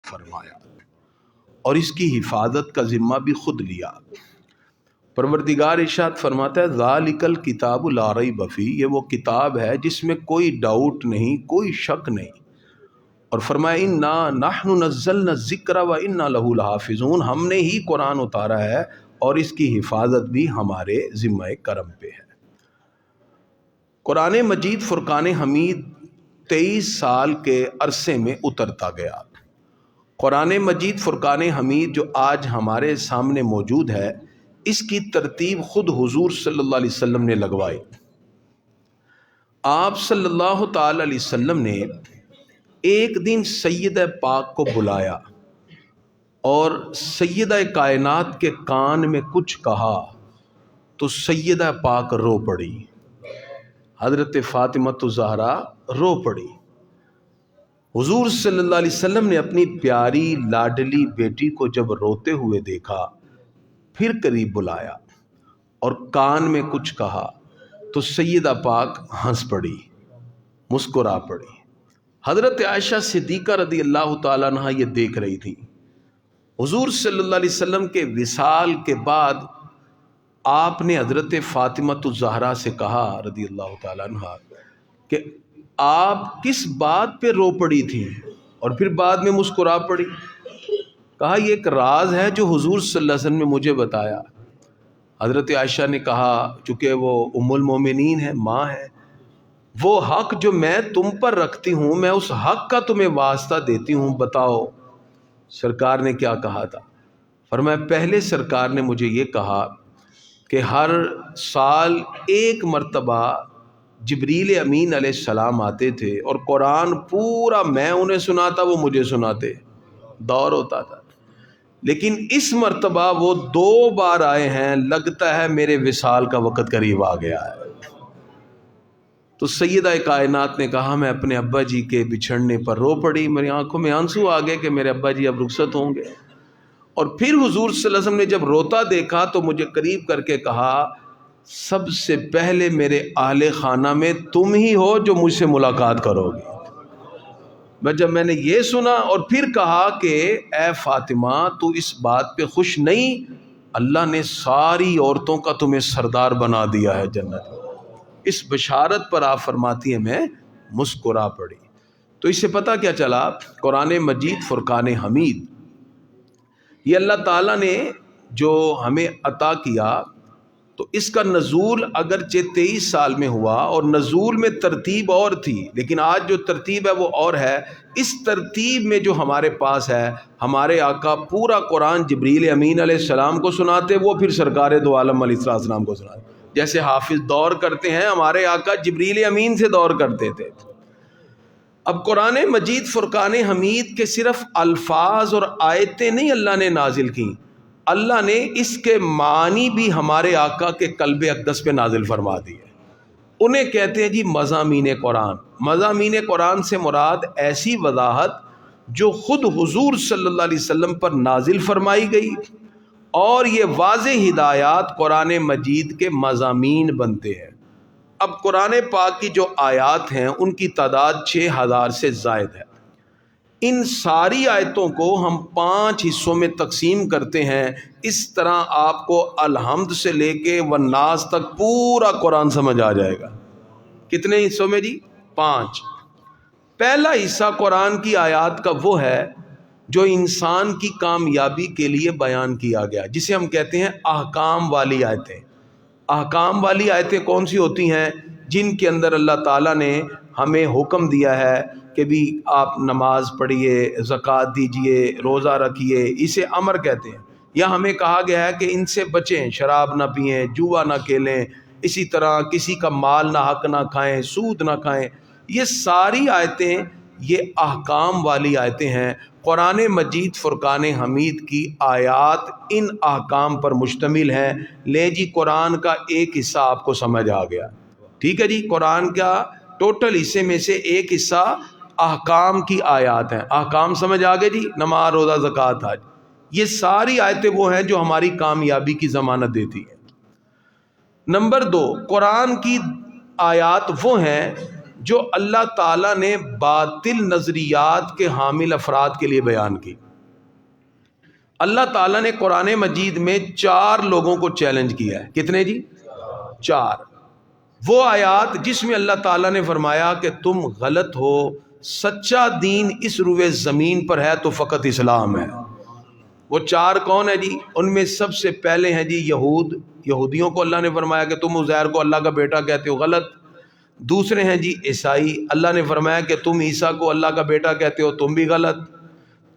فرمایا اور اس کی حفاظت کا ذمہ بھی خود لیا۔ پروردگار ارشاد فرماتا ہے ذالک الکتاب لا ریب فیہ، یہ وہ کتاب ہے جس میں کوئی ڈاؤٹ نہیں، کوئی شک نہیں۔ اور فرمایا انا نحن نزلنا الذکر و انا لہ لحافظون، ہم نے ہی قرآن اتارا ہے اور اس کی حفاظت بھی ہمارے ذمہ کرم پہ ہے۔ قرآن مجید فرقان حمید 23 سال کے عرصے میں اترتا گیا۔ قرآن مجید فرقان حمید جو آج ہمارے سامنے موجود ہے، اس کی ترتیب خود حضور صلی اللہ علیہ وسلم نے لگوائی۔ آپ صلی اللہ تعالی علیہ وسلم نے ایک دن سیدہ پاک کو بلایا اور سیدہ کائنات کے کان میں کچھ کہا تو سیدہ پاک رو پڑی، حضرت فاطمہ الزہرا رو پڑی۔ حضور صلی اللہ علیہ وسلم نے اپنی پیاری لاڈلی بیٹی کو جب روتے ہوئے دیکھا، پھر قریب بلایا اور کان میں کچھ کہا تو سیدہ پاک ہنس پڑی، مسکرا پڑی۔ حضرت عائشہ صدیقہ رضی اللہ تعالیٰ عنہا یہ دیکھ رہی تھی۔ حضور صلی اللہ علیہ وسلم کے وصال کے بعد آپ نے حضرت فاطمہ الزہرا سے کہا رضی اللہ تعالیٰ عنہا کہ آپ کس بات پہ رو پڑی تھی اور پھر بعد میں مسکرا پڑی؟ کہا یہ ایک راز ہے جو حضور صلی اللہ علیہ وسلم نے مجھے بتایا۔ حضرت عائشہ نے کہا چونکہ وہ ام المومنین ہے، ماں ہے، وہ حق جو میں تم پر رکھتی ہوں میں اس حق کا تمہیں واسطہ دیتی ہوں، بتاؤ سرکار نے کیا کہا تھا؟ فرمایا پہلے سرکار نے مجھے یہ کہا کہ ہر سال ایک مرتبہ جبریل امین علیہ السلام آتے تھے اور قرآن پورا میں انہیں سناتا، وہ مجھے سناتے، دور ہوتا تھا۔ لیکن اس مرتبہ وہ 2 بار آئے ہیں، لگتا ہے میرے وصال کا وقت قریب آ گیا ہے۔ تو سیدہ کائنات نے کہا میں اپنے ابا جی کے بچھڑنے پر رو پڑی، میری آنکھوں میں آنسو آ گئے کہ میرے ابا جی اب رخصت ہوں گے۔ اور پھر حضور صلی اللہ علیہ وسلم نے جب روتا دیکھا تو مجھے قریب کر کے کہا سب سے پہلے میرے اہل خانہ میں تم ہی ہو جو مجھ سے ملاقات کرو گی۔ جب میں نے یہ سنا اور پھر کہا کہ اے فاطمہ تو اس بات پہ خوش نہیں، اللہ نے ساری عورتوں کا تمہیں سردار بنا دیا ہے جنت میں، اس بشارت پر آپ فرماتی ہیں میں مسکرا پڑی۔ تو اس سے پتہ کیا چلا؟ قرآن مجید فرقان حمید یہ اللہ تعالیٰ نے جو ہمیں عطا کیا، تو اس کا نزول اگرچہ 23 سال میں ہوا اور نزول میں ترتیب اور تھی، لیکن آج جو ترتیب ہے وہ اور ہے۔ اس ترتیب میں جو ہمارے پاس ہے، ہمارے آقا پورا قرآن جبریل امین علیہ السلام کو سناتے، وہ پھر سرکار دو عالم علیہ السلام کو سناتے۔ جیسے حافظ دور کرتے ہیں، ہمارے آقا جبریل امین سے دور کرتے تھے۔ اب قرآن مجید فرقان حمید کے صرف الفاظ اور آیتیں نہیں اللہ نے نازل کیں، اللہ نے اس کے معنی بھی ہمارے آقا کے قلب اقدس پہ نازل فرما دیے۔ انہیں کہتے ہیں جی مضامین قرآن۔ مضامین قرآن سے مراد ایسی وضاحت جو خود حضور صلی اللہ علیہ وسلم پر نازل فرمائی گئی، اور یہ واضح ہدایات قرآن مجید کے مضامین بنتے ہیں۔ اب قرآن پاک کی جو آیات ہیں ان کی تعداد 6000 سے زائد ہے۔ ان ساری آیتوں کو ہم 5 حصوں میں تقسیم کرتے ہیں، اس طرح آپ کو الحمد سے لے کے والناس تک پورا قرآن سمجھ آ جائے گا۔ کتنے حصوں میں جی؟ 5۔ پہلا حصہ قرآن کی آیات کا وہ ہے جو انسان کی کامیابی کے لیے بیان کیا گیا، جسے ہم کہتے ہیں احکام والی آیتیں۔ احکام والی آیتیں کون سی ہوتی ہیں؟ جن کے اندر اللہ تعالیٰ نے ہمیں حکم دیا ہے کہ بھی آپ نماز پڑھیے، زکوٰۃ دیجئے، روزہ رکھیے، اسے امر کہتے ہیں۔ یا ہمیں کہا گیا ہے کہ ان سے بچیں، شراب نہ پئیں، جوا نہ کھیلیں، اسی طرح کسی کا مال نہ حق نہ کھائیں، سود نہ کھائیں۔ یہ ساری آیتیں یہ احکام والی آیتیں ہیں۔ قرآن مجید فرقان حمید کی آیات ان احکام پر مشتمل ہیں۔ لے جی قرآن کا ایک حصہ آپ کو سمجھ آ گیا، ٹھیک ہے جی۔ قرآن کا ٹوٹل حصے میں سے ایک حصہ احکام کی آیات ہیں۔ احکام سمجھ آ گئے جی، نماز، روزہ، زکوٰۃ، حج، یہ ساری آیتیں وہ ہیں جو ہماری کامیابی کی ضمانت دیتی ہیں۔ نمبر 2، قرآن کی آیات وہ ہیں جو اللہ تعالیٰ نے باطل نظریات کے حامل افراد کے لیے بیان کی۔ اللہ تعالیٰ نے قرآن مجید میں 4 لوگوں کو چیلنج کیا ہے۔ کتنے جی؟ 4۔ وہ آیات جس میں اللہ تعالیٰ نے فرمایا کہ تم غلط ہو، سچا دین اس روئے زمین پر ہے تو فقط اسلام ہے۔ وہ 4 کون ہے جی؟ ان میں سب سے پہلے ہیں جی یہودیوں کو اللہ نے فرمایا کہ تم عزیر کو اللہ کا بیٹا کہتے ہو، غلط۔ دوسرے ہیں جی عیسائی، اللہ نے فرمایا کہ تم عیسیٰ کو اللہ کا بیٹا کہتے ہو، تم بھی غلط۔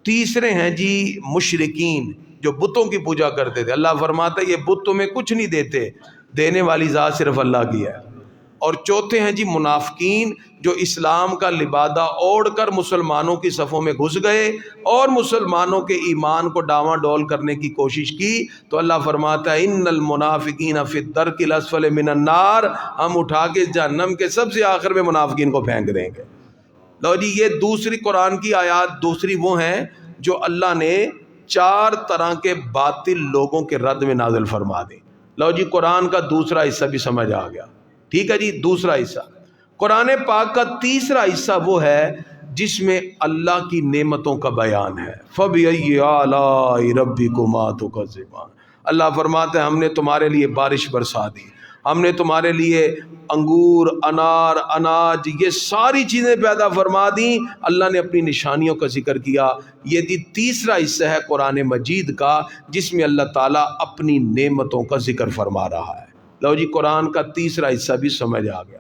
تیسرے ہیں جی مشرکین جو بتوں کی پوجا کرتے تھے، اللہ فرماتا ہے یہ بت تمہیں کچھ نہیں دیتے، دینے والی ذات صرف اللہ کی ہے۔ اور چوتھے ہیں جی منافقین جو اسلام کا لبادہ اوڑھ کر مسلمانوں کی صفوں میں گھس گئے اور مسلمانوں کے ایمان کو ڈاواں ڈول کرنے کی کوشش کی، تو اللہ فرماتا ہے ان المنافقین فی الدرک الاسفل من النار، ہم اٹھا کے جہنم کے سب سے آخر میں منافقین کو پھینک دیں گے۔ لو جی یہ دوسری قرآن کی آیات دوسری وہ ہیں جو اللہ نے 4 طرح کے باطل لوگوں کے رد میں نازل فرما دی۔ لو جی قرآن کا دوسرا حصہ بھی سمجھ آ گیا، ٹھیک ہے جی۔ دوسرا حصہ قرآن پاک کا تیسرا حصہ وہ ہے جس میں اللہ کی نعمتوں کا بیان ہے۔ فَبِأَيِّ آلَاءِ رَبِّكُمَا تُكَذِّبَانِ، اللہ فرماتے ہیں ہم نے تمہارے لیے بارش برسا دی، ہم نے تمہارے لیے انگور، انار، اناج، یہ ساری چیزیں پیدا فرما دیں۔ اللہ نے اپنی نشانیوں کا ذکر کیا۔ یہ تیسرا حصہ ہے قرآن مجید کا جس میں اللہ تعالیٰ اپنی نعمتوں کا ذکر فرما رہا ہے۔ لو جی قرآن کا تیسرا حصہ بھی سمجھ آ گیا۔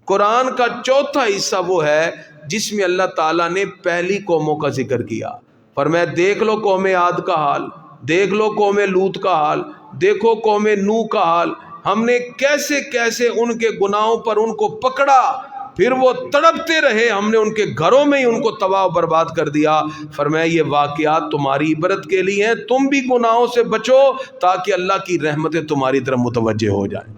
قرآن کا چوتھا حصہ وہ ہے جس میں اللہ تعالیٰ نے پہلی قوموں کا ذکر کیا۔ فرمایا دیکھ لو قوم عاد کا حال، دیکھ لو قوم لوط کا حال، دیکھو قوم نوح کا حال، ہم نے کیسے کیسے ان کے گناہوں پر ان کو پکڑا، پھر وہ تڑپتے رہے، ہم نے ان کے گھروں میں ہی ان کو تباہ و برباد کر دیا۔ فرمایا یہ واقعات تمہاری عبرت کے لیے ہیں، تم بھی گناہوں سے بچو تاکہ اللہ کی رحمتیں تمہاری طرف متوجہ ہو جائیں۔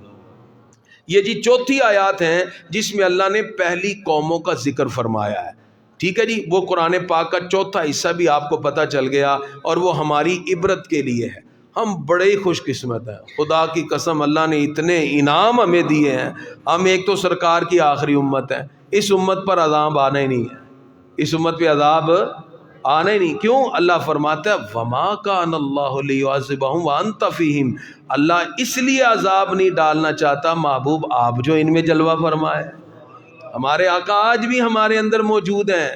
یہ جی چوتھی آیات ہیں جس میں اللہ نے پہلی قوموں کا ذکر فرمایا ہے، ٹھیک ہے جی۔ وہ قرآن پاک کا چوتھا حصہ بھی آپ کو پتہ چل گیا اور وہ ہماری عبرت کے لیے ہے۔ ہم بڑے ہی خوش قسمت ہیں، خدا کی قسم اللہ نے اتنے انعام ہمیں دیے ہیں۔ ہم ایک تو سرکار کی آخری امت ہے، اس امت پر عذاب آنا ہی نہیں ہے، اس امت پہ عذاب آنا ہی نہیں۔ کیوں؟ اللہ فرماتا ہے وما کان اللہ لیعذبہم وانت فیہم، اللہ اس لیے عذاب نہیں ڈالنا چاہتا محبوب آپ جو ان میں جلوہ فرمائے۔ ہمارے آقا آج بھی ہمارے اندر موجود ہیں،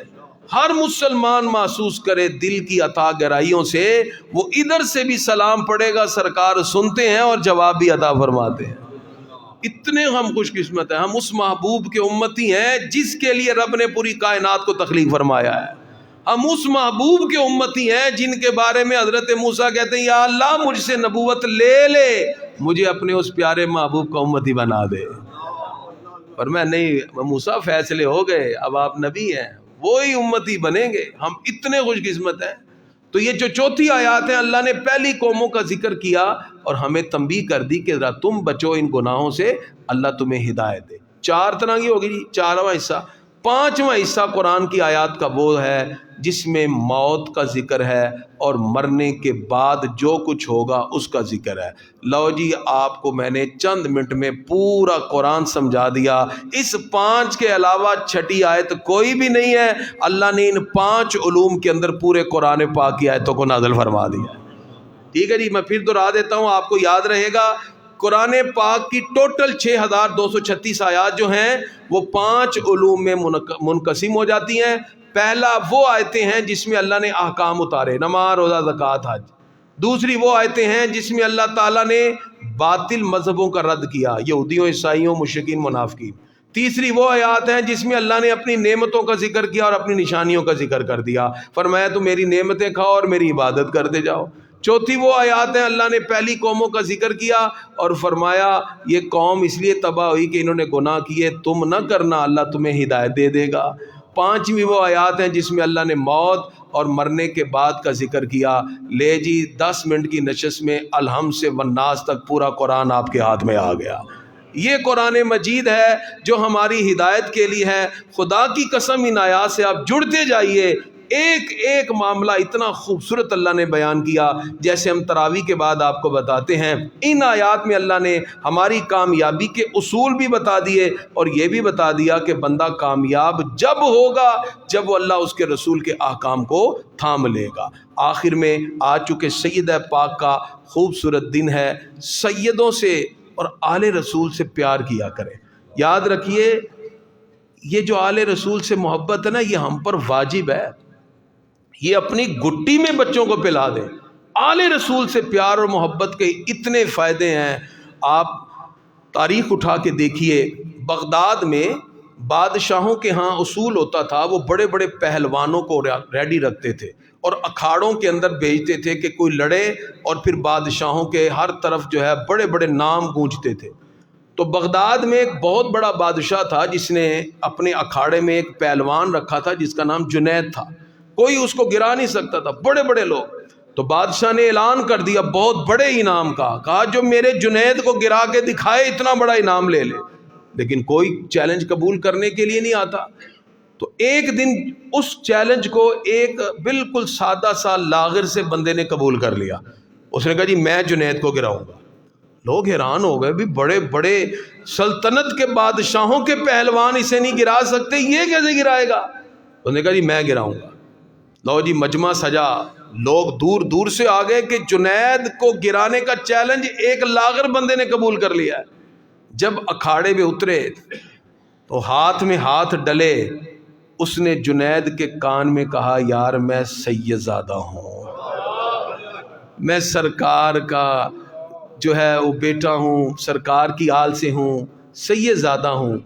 ہر مسلمان محسوس کرے دل کی عطا گرائیوں سے، وہ ادھر سے بھی سلام پڑے گا سرکار سنتے ہیں اور جواب بھی عطا فرماتے ہیں۔ اتنے ہم خوش قسمت ہیں، ہم اس محبوب کے امتی ہیں جس کے لیے رب نے پوری کائنات کو تخلیق فرمایا ہے۔ ہم اس محبوب کے امتی ہیں جن کے بارے میں حضرت موسیٰ کہتے ہیں یا اللہ مجھ سے نبوت لے لے، مجھے اپنے اس پیارے محبوب کا امتی بنا دے۔ پر میں نہیں موسیٰ فیصلے ہو گئے، اب آپ نبی ہیں، وہی امتی بنیں گے۔ ہم اتنے خوش قسمت ہیں۔ تو یہ جو چوتھی آیات ہیں اللہ نے پہلی قوموں کا ذکر کیا اور ہمیں تنبیہ کر دی کہ ذرا تم بچو ان گناہوں سے، اللہ تمہیں ہدایت دے۔ 4 طرح کی ہوگی جی 4واں حصہ۔ 5واں حصہ قرآن کی آیات کا وہ ہے جس میں موت کا ذکر ہے اور مرنے کے بعد جو کچھ ہوگا اس کا ذکر ہے۔ لو جی آپ کو میں نے چند منٹ میں پورا قرآن سمجھا دیا۔ اس 5 کے علاوہ چھٹی آیت کوئی بھی نہیں ہے۔ اللہ نے ان 5 علوم کے اندر پورے قرآن پاک کی آیتوں کو نازل فرما دیا۔ ٹھیک ہے جی، میں پھر دہرا دیتا ہوں، آپ کو یاد رہے گا۔ قرآن پاک کی ٹوٹل 6236 آیات جو ہیں وہ 5 علوم میں منقسم ہو جاتی ہیں۔ پہلا وہ آیتیں ہیں جس میں اللہ نے احکام اتارے، نماز، روزہ، زکوٰۃ، حج۔ دوسری وہ آیتیں ہیں جس میں اللہ تعالیٰ نے باطل مذہبوں کا رد کیا، یہودیوں، عیسائیوں، مشرکین، منافقین۔ تیسری وہ آیات ہیں جس میں اللہ نے اپنی نعمتوں کا ذکر کیا اور اپنی نشانیوں کا ذکر کر دیا، فرمایا تو میری نعمتیں کھاؤ اور میری عبادت کرتے جاؤ۔ چوتھی وہ آیات ہیں اللہ نے پہلی قوموں کا ذکر کیا اور فرمایا یہ قوم اس لیے تباہ ہوئی کہ انہوں نے گناہ کیے، تم نہ کرنا، اللہ تمہیں ہدایت دے دے گا۔ 5ویں وہ آیات ہیں جس میں اللہ نے موت اور مرنے کے بعد کا ذکر کیا۔ لے جی 10 منٹ کی نشست میں الحمد سے والناس تک پورا قرآن آپ کے ہاتھ میں آ گیا۔ یہ قرآن مجید ہے جو ہماری ہدایت کے لیے ہے۔ خدا کی قسم ان آیات سے آپ جڑتے جائیے، ایک ایک معاملہ اتنا خوبصورت اللہ نے بیان کیا، جیسے ہم تراویح کے بعد آپ کو بتاتے ہیں۔ ان آیات میں اللہ نے ہماری کامیابی کے اصول بھی بتا دیے، اور یہ بھی بتا دیا کہ بندہ کامیاب جب ہوگا جب وہ اللہ اس کے رسول کے احکام کو تھام لے گا۔ آخر میں آج چونکہ سیدہ پاک کا خوبصورت دن ہے، سیدوں سے اور آل رسول سے پیار کیا کریں۔ یاد رکھیے، یہ جو آل رسول سے محبت ہے نا، یہ ہم پر واجب ہے۔ یہ اپنی گٹی میں بچوں کو پلا دیں۔ آل رسول سے پیار اور محبت کے اتنے فائدے ہیں۔ آپ تاریخ اٹھا کے دیکھیے، بغداد میں بادشاہوں کے ہاں اصول ہوتا تھا، وہ بڑے بڑے پہلوانوں کو ریڈی رکھتے تھے اور اکھاڑوں کے اندر بھیجتے تھے کہ کوئی لڑے، اور پھر بادشاہوں کے ہر طرف جو ہے بڑے بڑے نام گونجتے تھے۔ تو بغداد میں ایک بہت بڑا بادشاہ تھا جس نے اپنے اکھاڑے میں ایک پہلوان رکھا تھا جس کا نام جنید تھا، کوئی اس کو گرا نہیں سکتا تھا، بڑے بڑے لوگ۔ تو بادشاہ نے اعلان کر دیا بہت بڑے انعام کا، کہا جو میرے جنید کو گرا کے دکھائے اتنا بڑا انعام لے لے، لیکن کوئی چیلنج قبول کرنے کے لیے نہیں آتا۔ تو ایک دن اس چیلنج کو ایک بالکل سادہ سا لاغر سے بندے نے قبول کر لیا۔ اس نے کہا جی میں جنید کو گراؤں گا۔ لوگ حیران ہو گئے، بھی بڑے بڑے سلطنت کے بادشاہوں کے پہلوان اسے نہیں گرا سکتے، یہ کیسے گرائے گا؟ اس نے کہا جی میں گراؤں گا۔ لو جی مجمع سجا، لوگ دور دور سے آ گئے کہ جنید کو گرانے کا چیلنج ایک لاغر بندے نے قبول کر لیا ہے۔ جب اکھاڑے میں اترے تو ہاتھ میں ہاتھ ڈلے، اس نے جنید کے کان میں کہا یار میں سید زادہ ہوں، میں سرکار کا جو ہے وہ بیٹا ہوں، سرکار کی آل سے ہوں، سید زادہ ہوں،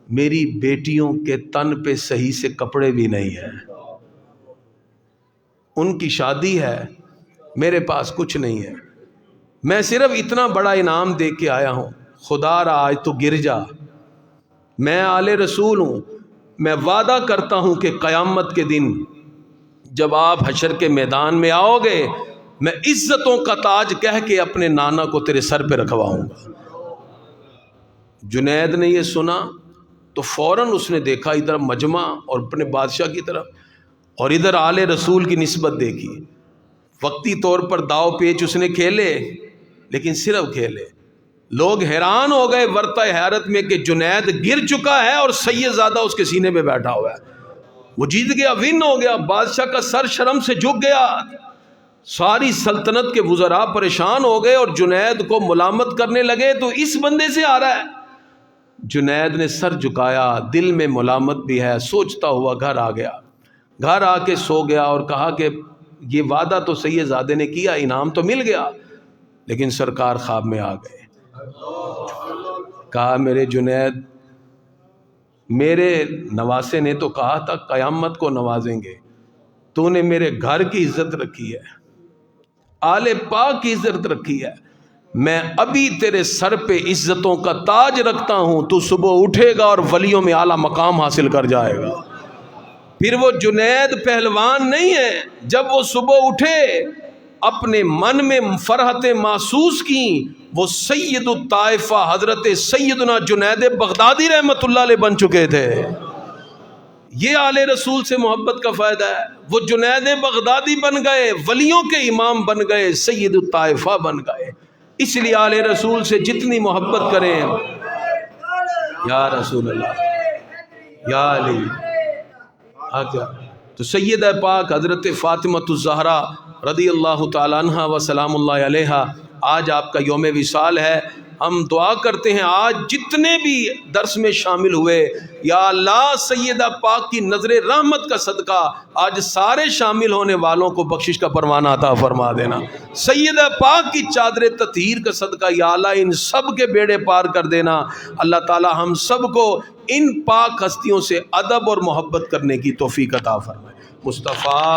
میری بیٹیوں کے تن پہ صحیح سے کپڑے بھی نہیں ہیں، ان کی شادی ہے، میرے پاس کچھ نہیں ہے، میں صرف اتنا بڑا انعام دے کے آیا ہوں، خدا را آج تو گر جا، میں آل رسول ہوں، میں وعدہ کرتا ہوں کہ قیامت کے دن جب آپ حشر کے میدان میں آؤ گے، میں عزتوں کا تاج کہہ کے اپنے نانا کو تیرے سر پہ رکھواؤں گا۔ جنید نے یہ سنا تو فوراً اس نے دیکھا ادھر مجمع اور اپنے بادشاہ کی طرف، اور ادھر آل رسول کی نسبت دیکھی۔ وقتی طور پر داؤ پیچ اس نے کھیلے، لیکن صرف کھیلے۔ لوگ حیران ہو گئے ورطہ حیرت میں کہ جنید گر چکا ہے اور سید زادہ اس کے سینے پہ بیٹھا ہوا ہے۔ وہ جیت گیا، ون ہو گیا، بادشاہ کا سر شرم سے جھک گیا۔ ساری سلطنت کے وزراء پریشان ہو گئے اور جنید کو ملامت کرنے لگے تو اس بندے سے آ رہا ہے۔ جنید نے سر جھکایا، دل میں ملامت بھی ہے، سوچتا ہوا گھر آ گیا، گھر آ کے سو گیا اور کہا کہ یہ وعدہ تو سید زادے نے کیا، انعام تو مل گیا، لیکن سرکار خواب میں آ گئے۔ کہا میرے جنید، میرے نواسے نے تو کہا تھا قیامت کو نوازیں گے، تو نے میرے گھر کی عزت رکھی ہے، آل پاک کی عزت رکھی ہے، میں ابھی تیرے سر پہ عزتوں کا تاج رکھتا ہوں، تو صبح اٹھے گا اور ولیوں میں اعلیٰ مقام حاصل کر جائے گا۔ پھر وہ جنید پہلوان نہیں ہے، جب وہ صبح اٹھے اپنے من میں فرحت محسوس کی، وہ سید الطائفہ حضرت سیدنا جنید بغدادی رحمت اللہ علیہ بن چکے تھے۔ یہ آل رسول سے محبت کا فائدہ ہے۔ وہ جنید بغدادی بن گئے، ولیوں کے امام بن گئے، سید الطائفہ بن گئے۔ اس لیے آل رسول سے جتنی محبت کریں، یا رسول اللہ، یا علی، تو سیدہ پاک حضرت فاطمۃ الزہرا رضی اللہ تعالیٰ عنہ و سلام اللہ علیہا، آج آپ کا یوم وصال ہے۔ ہم دعا کرتے ہیں آج جتنے بھی درس میں شامل ہوئے، یا اللہ سیدہ پاک کی نظر رحمت کا صدقہ آج سارے شامل ہونے والوں کو بخشش کا پروانہ عطا فرما دینا۔ سیدہ پاک کی چادر تطہیر کا صدقہ یا اللہ ان سب کے بیڑے پار کر دینا۔ اللہ تعالی ہم سب کو ان پاک ہستیوں سے ادب اور محبت کرنے کی توفیق عطا فرمائے۔ مصطفیٰ